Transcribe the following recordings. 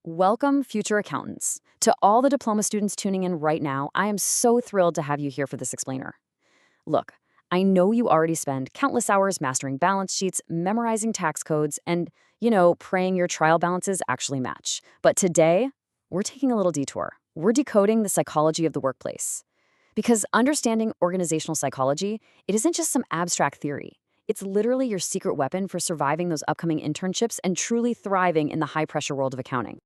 Welcome, future accountants. To all the diploma students tuning in right now, I am so thrilled to have you here for this explainer. Look, I know you already spend countless hours mastering balance sheets, memorizing tax codes, and, praying your trial balances actually match. But today, we're taking a little detour. We're decoding the psychology of the workplace. Because understanding organizational psychology, it isn't just some abstract theory. It's literally your secret weapon for surviving those upcoming internships and truly thriving in the high-pressure world of accounting.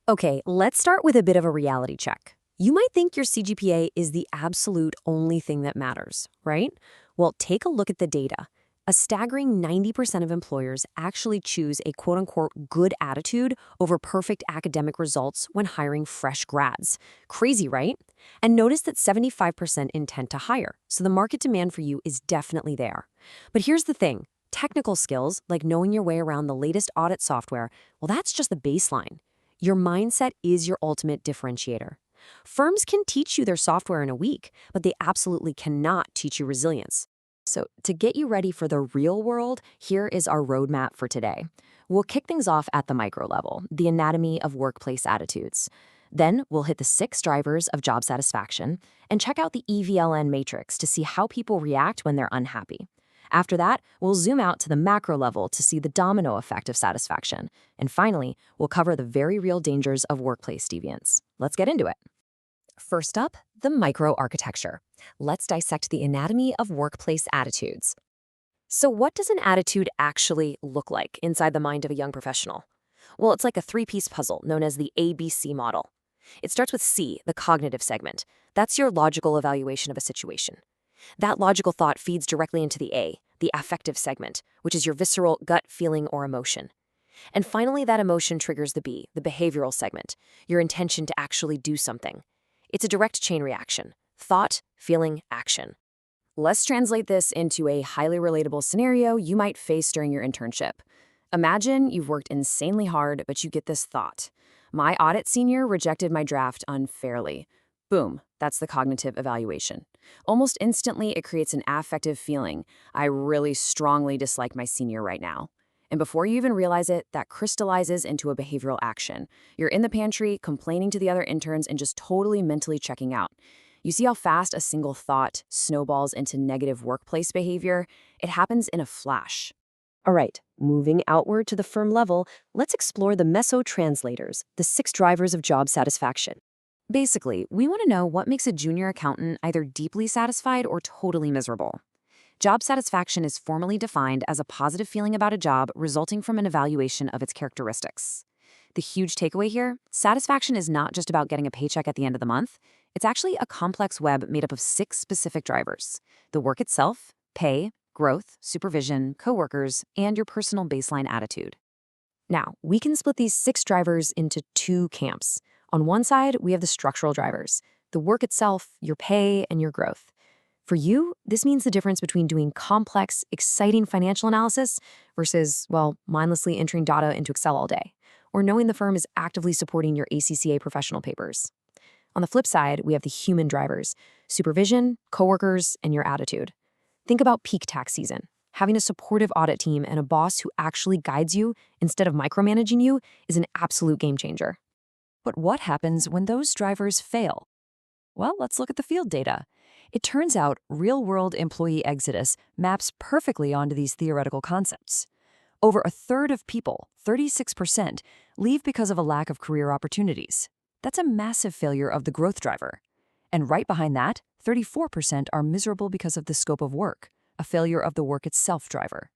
Okay, let's start with a bit of a reality check. You might think your CGPA is the absolute only thing that matters, right? Well, take a look at the data. A staggering 90% of employers actually choose a quote-unquote good attitude over perfect academic results when hiring fresh grads. Crazy, right? And notice that 75% intend to hire, so the market demand for you is definitely there. But here's the thing. Technical skills, like knowing your way around the latest audit software, well, that's just the baseline. Your mindset is your ultimate differentiator. Firms can teach you their software in a week, but they absolutely cannot teach you resilience. So, to get you ready for the real world, here is our roadmap for today. We'll kick things off at the micro level, the anatomy of workplace attitudes. Then, we'll hit the 6 drivers of job satisfaction and check out the EVLN matrix to see how people react when they're unhappy. After that, we'll zoom out to the macro level to see the domino effect of satisfaction. And finally, we'll cover the very real dangers of workplace deviance. Let's get into it. First up, the microarchitecture. Let's dissect the anatomy of workplace attitudes. So what does an attitude actually look like inside the mind of a young professional? Well, it's like a 3-piece puzzle known as the ABC model. It starts with C, the cognitive segment. That's your logical evaluation of a situation. That logical thought feeds directly into the A, the affective segment, which is your visceral gut feeling or emotion. And finally, that emotion triggers the B, the behavioral segment, your intention to actually do something. It's a direct chain reaction: thought, feeling, action. Let's translate this into a highly relatable scenario you might face during your internship. Imagine you've worked insanely hard, but you get this thought: my audit senior rejected my draft unfairly. Boom, that's the cognitive evaluation. Almost instantly, it creates an affective feeling. I really strongly dislike my senior right now. And before you even realize it, that crystallizes into a behavioral action. You're in the pantry, complaining to the other interns, and just totally mentally checking out. You see how fast a single thought snowballs into negative workplace behavior? It happens in a flash. All right, moving outward to the firm level, let's explore the meso-translators, the 6 drivers of job satisfaction. Basically, we want to know what makes a junior accountant either deeply satisfied or totally miserable. Job satisfaction is formally defined as a positive feeling about a job resulting from an evaluation of its characteristics. The huge takeaway here: satisfaction is not just about getting a paycheck at the end of the month. It's actually a complex web made up of 6 specific drivers: the work itself, pay, growth, supervision, coworkers, and your personal baseline attitude. Now, we can split these 6 drivers into 2 camps. On one side, we have the structural drivers: the work itself, your pay, and your growth. For you, this means the difference between doing complex, exciting financial analysis versus, well, mindlessly entering data into Excel all day, or knowing the firm is actively supporting your ACCA professional papers. On the flip side, we have the human drivers: supervision, coworkers, and your attitude. Think about peak tax season. Having a supportive audit team and a boss who actually guides you instead of micromanaging you is an absolute game changer. But what happens when those drivers fail? Well, let's look at the field data. It turns out real-world employee exodus maps perfectly onto these theoretical concepts. Over a third of people, 36%, leave because of a lack of career opportunities. That's a massive failure of the growth driver. And right behind that, 34% are miserable because of the scope of work, a failure of the work itself driver.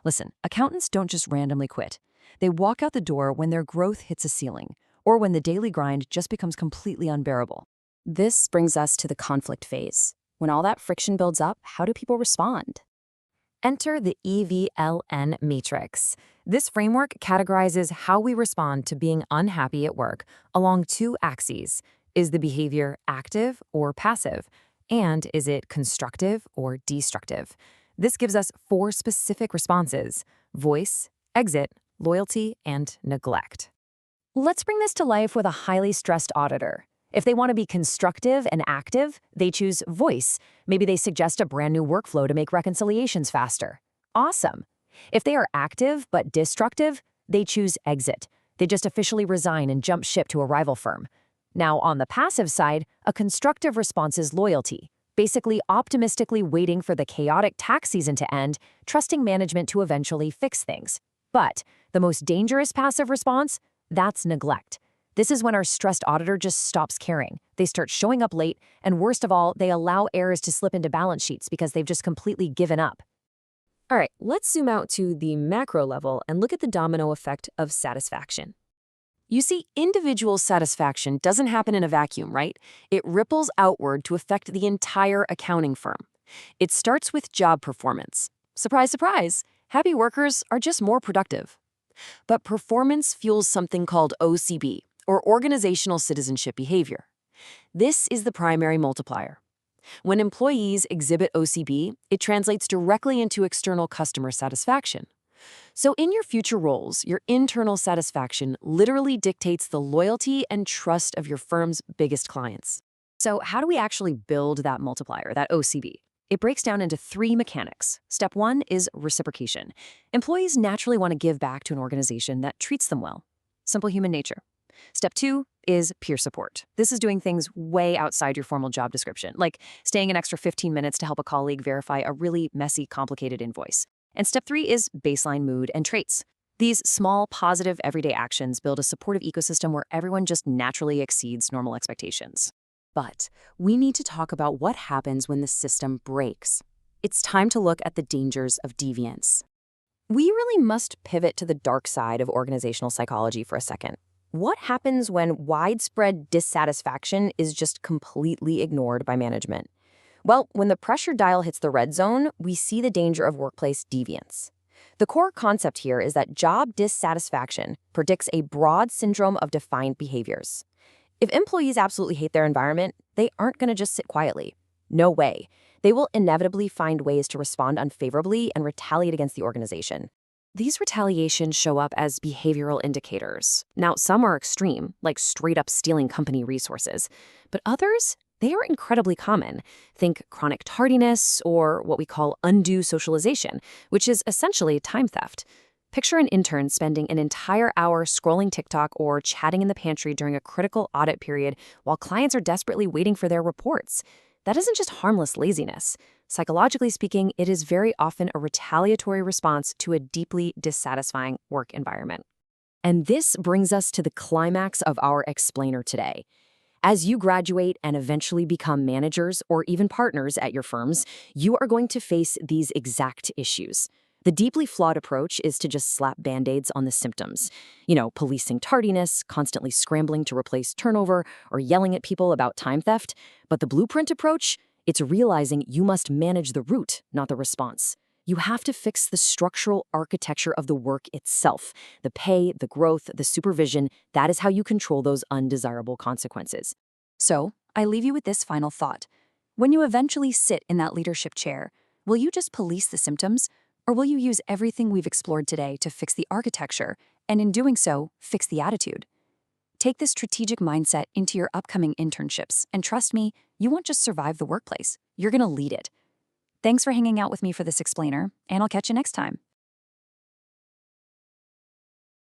Listen, accountants don't just randomly quit. They walk out the door when their growth hits a ceiling, or when the daily grind just becomes completely unbearable. This brings us to the conflict phase. When all that friction builds up, how do people respond? Enter the EVLN matrix. This framework categorizes how we respond to being unhappy at work along 2 axes. Is the behavior active or passive? And is it constructive or destructive? This gives us 4 specific responses: voice, exit, loyalty, and neglect. Let's bring this to life with a highly stressed auditor. If they want to be constructive and active, they choose voice. Maybe they suggest a brand new workflow to make reconciliations faster. Awesome. If they are active but destructive, they choose exit. They just officially resign and jump ship to a rival firm. Now, on the passive side, a constructive response is loyalty, basically optimistically waiting for the chaotic tax season to end, trusting management to eventually fix things. But the most dangerous passive response? That's neglect. This is when our stressed auditor just stops caring. They start showing up late, and worst of all, they allow errors to slip into balance sheets because they've just completely given up. All right, let's zoom out to the macro level and look at the domino effect of satisfaction. You see, individual satisfaction doesn't happen in a vacuum, right? It ripples outward to affect the entire accounting firm. It starts with job performance. Surprise, surprise, happy workers are just more productive. But performance fuels something called OCB, or organizational citizenship behavior. This is the primary multiplier. When employees exhibit OCB, it translates directly into external customer satisfaction. So in your future roles, your internal satisfaction literally dictates the loyalty and trust of your firm's biggest clients. So how do we actually build that multiplier, that OCB? It breaks down into 3 mechanics. Step 1 is reciprocation. Employees naturally want to give back to an organization that treats them well. Simple human nature. Step 2 is peer support. This is doing things way outside your formal job description, like staying an extra 15 minutes to help a colleague verify a really messy, complicated invoice. And step 3 is baseline mood and traits. These small, positive, everyday actions build a supportive ecosystem where everyone just naturally exceeds normal expectations. But we need to talk about what happens when the system breaks. It's time to look at the dangers of deviance. We really must pivot to the dark side of organizational psychology for a second. What happens when widespread dissatisfaction is just completely ignored by management? Well, when the pressure dial hits the red zone, we see the danger of workplace deviance. The core concept here is that job dissatisfaction predicts a broad syndrome of defined behaviors. If employees absolutely hate their environment, they aren't going to just sit quietly. No way. They will inevitably find ways to respond unfavorably and retaliate against the organization. These retaliations show up as behavioral indicators. Now, some are extreme, like straight up stealing company resources, but others, they are incredibly common. Think chronic tardiness or what we call undue socialization, which is essentially time theft. Picture an intern spending an entire hour scrolling TikTok or chatting in the pantry during a critical audit period while clients are desperately waiting for their reports. That isn't just harmless laziness. Psychologically speaking, it is very often a retaliatory response to a deeply dissatisfying work environment. And this brings us to the climax of our explainer today. As you graduate and eventually become managers or even partners at your firms, you are going to face these exact issues. The deeply flawed approach is to just slap band-aids on the symptoms. Policing tardiness, constantly scrambling to replace turnover, or yelling at people about time theft. But the blueprint approach? It's realizing you must manage the root, not the response. You have to fix the structural architecture of the work itself. The pay, the growth, the supervision, that is how you control those undesirable consequences. So, I leave you with this final thought. When you eventually sit in that leadership chair, will you just police the symptoms? Or will you use everything we've explored today to fix the architecture, and in doing so, fix the attitude? Take this strategic mindset into your upcoming internships, and trust me, you won't just survive the workplace, you're going to lead it. Thanks for hanging out with me for this explainer, and I'll catch you next time.